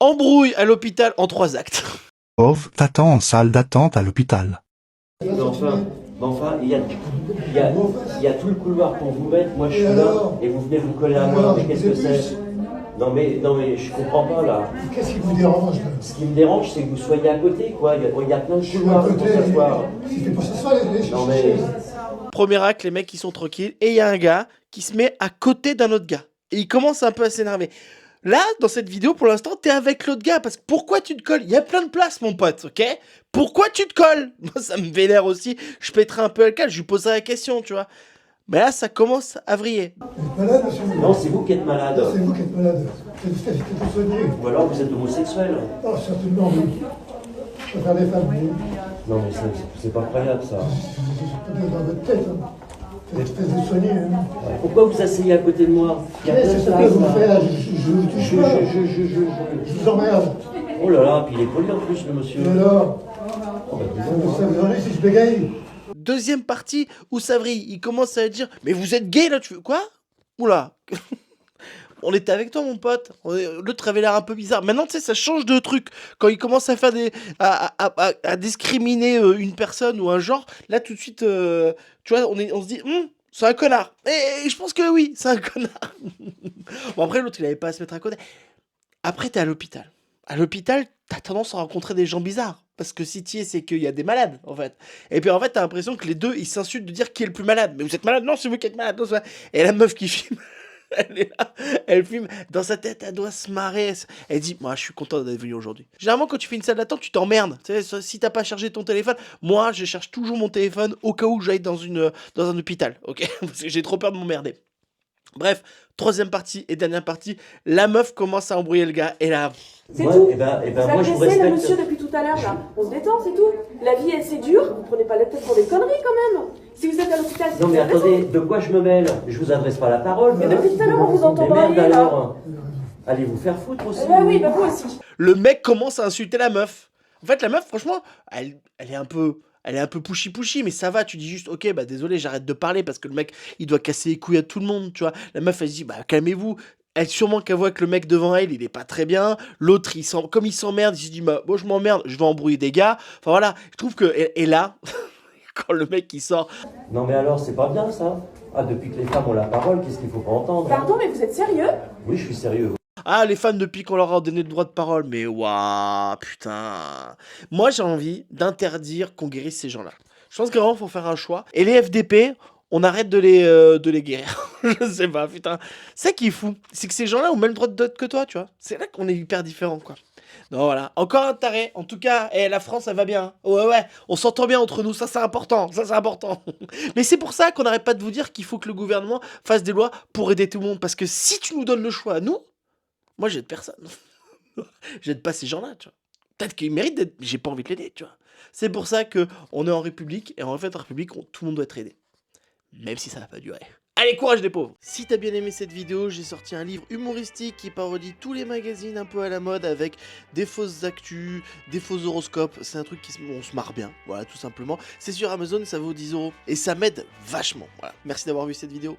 Embrouille à l'hôpital en 3 actes. Pauvre, t'attends en salle d'attente à l'hôpital. Mais enfin, il y a tout le couloir pour vous mettre, moi je suis là, et vous venez vous coller à moi, mais qu'est-ce que c'est? Non mais je comprends pas là. Qu'est-ce qui vous dérange là? Ce qui me dérange, c'est que vous soyez à côté, quoi. Il y a plein de couloirs pour s'asseoir. C'était pour s'asseoir les Non mais... Premier acte, les mecs ils sont tranquilles, et il y a un gars qui se met à côté d'un autre gars. Et il commence un peu à s'énerver. Là, dans cette vidéo, pour l'instant, t'es avec l'autre gars, parce que pourquoi tu te colles? Il y a plein de place, mon pote, ok? Pourquoi tu te colles? Moi, ça me vénère aussi. Je pèterai un peu le câble, je lui poserai la question, tu vois. Mais là, ça commence à vriller. Vous êtes malade, monsieur? Non, c'est vous qui êtes malade. C'est vous qui êtes malade. C'est vous soigner. Ou alors vous êtes homosexuel. Non, certainement, oui. Je préfère les femmes, oui. Non mais c'est pas croyable ça. C'est peut-être dans votre tête. Hein. Faites vous soigner. Hein. Pourquoi vous asseyez à côté de moi? Il y a plein de C'est ce que place, vous là. faites. Je vous touche pas. Je vous emmerde. Oh là là, puis il est poli en plus le monsieur. Et alors? Oh, bah, dis donc. Ça vous ennuie si je bégaye? Deuxième partie où ça vrille. Il commence à dire, mais vous êtes gay là, tu veux quoi? Oula. On était avec toi, mon pote. L'autre avait l'air un peu bizarre. Maintenant, tu sais, ça change de truc. Quand il commence à faire à discriminer une personne ou un genre, là, tout de suite, tu vois, on se dit, c'est un connard. Et je pense que oui, c'est un connard. Bon, après, l'autre, il avait pas à se mettre à côté. Après, t'es à l'hôpital. À l'hôpital, t'as tendance à rencontrer des gens bizarres. Parce que si tu y es, c'est qu'il y a des malades, en fait. Et puis, en fait, t'as l'impression que les deux, ils s'insultent de dire qui est le plus malade. Mais vous êtes malade? Non, c'est vous qui êtes malade. Non, et la meuf qui filme, elle est là, elle filme, dans sa tête, elle doit se marrer. Elle dit, moi, je suis content d'être venu aujourd'hui. Généralement, quand tu fais une salle d'attente, tu t'emmerdes. Tu sais, si t'as pas chargé ton téléphone, moi, je cherche toujours mon téléphone au cas où j'aille dans un hôpital, ok? Parce que j'ai trop peur de m'emmerder. Bref, troisième partie et dernière partie, la meuf commence à embrouiller le gars, et là... C'est Ouais, tout. et ben, Vous moi je vous agressez le respecte. monsieur depuis tout à l'heure là. On se détend, c'est tout. La vie elle c'est dur. Vous prenez pas la tête pour des conneries quand même. Si vous êtes à l'hôpital, c'est Non mais que vous avez raison. attendez, de quoi je me mêle? Je vous adresse pas la parole. Mais depuis tout à l'heure on vous entend Mais merde brailler là. alors. Allez vous faire foutre aussi. Oui, bah vous aussi. Le mec commence à insulter la meuf. En fait, la meuf, franchement, elle est un peu... Elle est un peu pushy, mais ça va, tu dis juste, ok, bah désolé, j'arrête de parler parce que le mec, il doit casser les couilles à tout le monde, tu vois. La meuf, elle se dit, bah calmez-vous. Elle, sûrement qu'elle voit que le mec devant elle, il est pas très bien. L'autre, comme il s'emmerde, il se dit, bah moi je m'emmerde, je vais embrouiller des gars. Enfin voilà, je trouve que, et là, quand le mec il sort, Non mais alors c'est pas bien ça. Ah depuis que les femmes ont la parole, qu'est-ce qu'il faut pas entendre? Pardon, mais vous êtes sérieux? Oui je suis sérieux. ah, les femmes, depuis qu'on leur a donné le droit de parole, mais waouh, putain. Moi, j'ai envie d'interdire qu'on guérisse ces gens-là. Je pense que vraiment, faut faire un choix. Et les FDP, on arrête de les guérir. Je sais pas, putain. C'est ça qui est fou. C'est que ces gens-là ont même le droit de vote que toi, tu vois. C'est là qu'on est hyper différents, quoi. Non, voilà. Encore un taré. En tout cas, la France, elle va bien. Ouais. On s'entend bien entre nous. Ça, c'est important. Ça, c'est important. Mais c'est pour ça qu'on n'arrête pas de vous dire qu'il faut que le gouvernement fasse des lois pour aider tout le monde. Parce que si tu nous donnes le choix à nous, moi, j'aide personne. J'aide pas ces gens-là, tu vois. Peut-être qu'ils méritent d'être, mais j'ai pas envie de l'aider, tu vois. C'est pour ça que on est en République, et en fait, en République, tout le monde doit être aidé. Même si ça va pas durer. Allez, courage les pauvres! Si t'as bien aimé cette vidéo, j'ai sorti un livre humoristique qui parodie tous les magazines un peu à la mode avec des fausses actus, des faux horoscopes. C'est un truc on se marre bien, voilà, tout simplement. C'est sur Amazon, ça vaut 10 €. Et ça m'aide vachement, voilà. Merci d'avoir vu cette vidéo.